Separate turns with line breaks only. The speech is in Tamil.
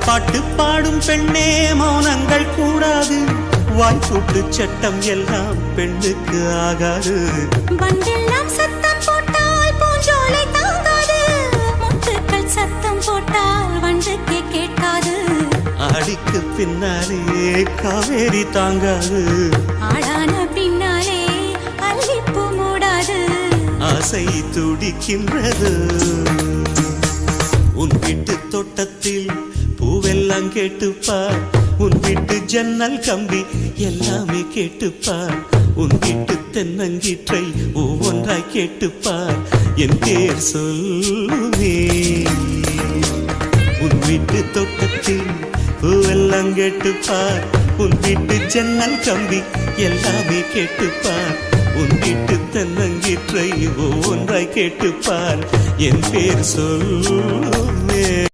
பாட்டு பாடும் பெண்ணே மௌனங்கள் கூடாது, வாய்ப்பூட்டு சட்டம் எல்லாம் பெண்ணுக்கு ஆகாது.
வண்டெல்லாம் சத்தம் போட்டால் பூஞ்சோலை தாங்காது, முத்துக்கள் சத்தம் போட்டால் வண்டுக்கே கேட்காது.
ஆடிக்கு பின்னாலே காவேரி தாங்காது,
ஆடான பின்னாலே அல்லிப்பூ மூடாது.
ஆசை துடிக்கின்றது. உன் வீட்டு தோட்டத்தில் பூவெல்லாம் கேட்டுப்பார், உன் வீட்டு ஜன்னல் கம்பி எல்லாமே கேட்டுப்பார், உன் வீட்டு தென்னங்கீற்றை ஒவ்வொன்றாய் கேட்டுப்பார், என் பேர் சொல்லுவே. உன் வீட்டு தோட்டத்தில் பூவெல்லாம் கேட்டுப்பார், உன் வீட்டு ஜன்னல் கம்பி எல்லாமே கேட்டுப்பார், உன் வீட்டு தென்னங்கீற்றை ஒவ்வொன்றாய் கேட்டுப்பார், என் பேர் சொல்லுவே.